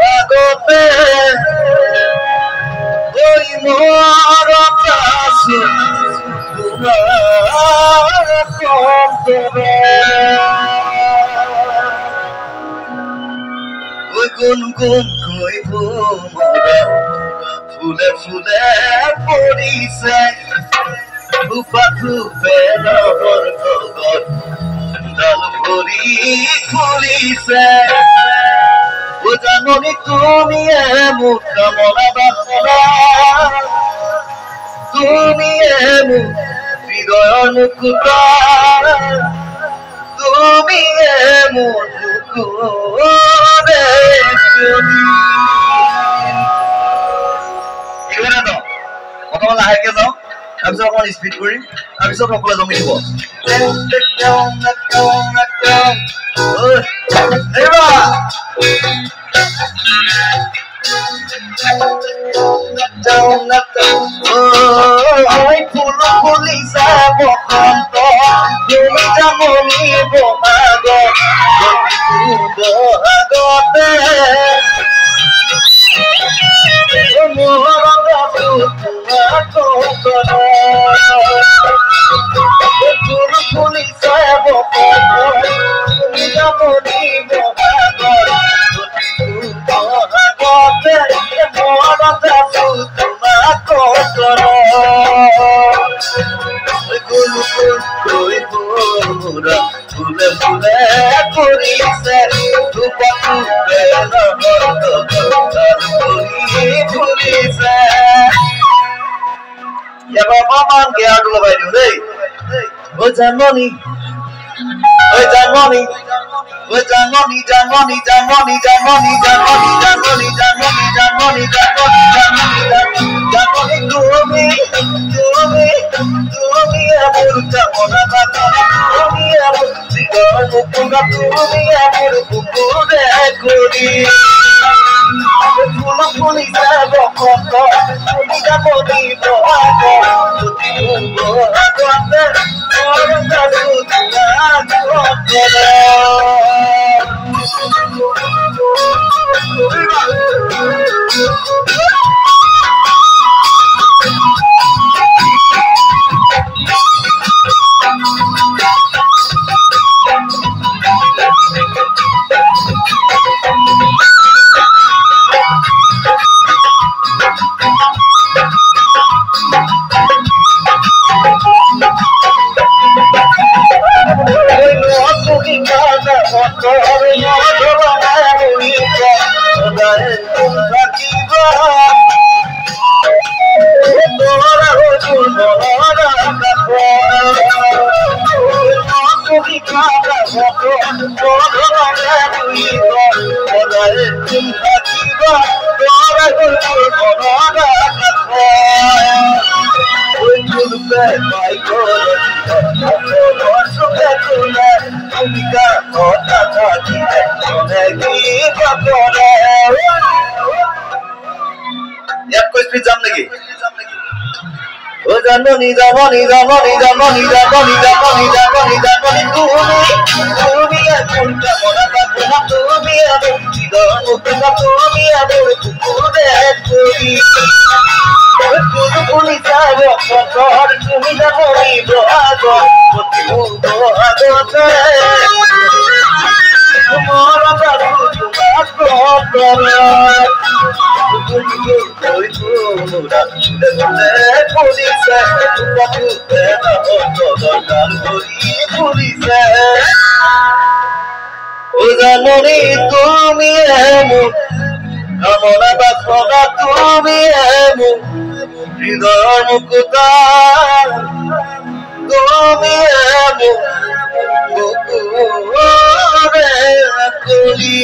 আগতে ওই মরণ আছে তোমার অন্তরে ওই গুনগুন কইব মোরা ফুলে ফুলে পড়িছে ধূপা ধূপে নহর গগন ডাল ভরি খুলিছে ও জাননি তুমি মোৰ কামনা বাসনা তুমি মোৰ হৃদয়ৰ মুকুতা তুমি মোৰ অকমান লাহেকে যাওঁ তাৰপিছত অকমান স্পীড কৰিম তাৰপিছত সকলোৱে জমি দিব ফুল ফুলিছে বসন্ত তুমি জামনি বহাগত বহাগতে ফুল ফুলিছে বসন্ত তুমি জামনি বহাগত বহাগতে মনত আছো তোমাক কতৰ ফুলে ফুলে কৰিছে ধূপা ধূপে ফুলিছে এবাৰ অকণমান গেয়াৰটো লগাই দিওঁ দেই ঐ জানমণি ঐ জানমণি ঐ জানমণি জানমণি জানমণি জানমণি জানমণি জানমণি জানমণি জানমণি জানমণি জানমণি তুমি তুমি তুমি আমার কামনা বাসনা তুমি আমার হৃদয় মুকুতা তুমি আমার বুকুরে করি ফুল ফুলিছে বসন্ত তুমি জামনি বহাগত বহাগতে মৰম আছো তোমাক অন্তৰে জানমণি জানমণি জানমণি জানমণি জানমণি জানমণি জানমণি জানমণি তুমি আমার কামনা বাসনা তুমি আমার হৃদয় মুকুতা তুমি আমার বুকুরে করি ফুল ফুলিছে বসন্ত তুমি জামনি বহাগত বহাগতে মরম আছো তোমাক অন্তরে ফুলিছে ধূপা ধূপে নহর ডাল ভরি ফুলিছে ও জানমণি তুমি মোৰ কামনা বাসনা তুমি মোৰ হৃদয়ৰ মুকুতা তুমি মোৰ বুকুৰে কলি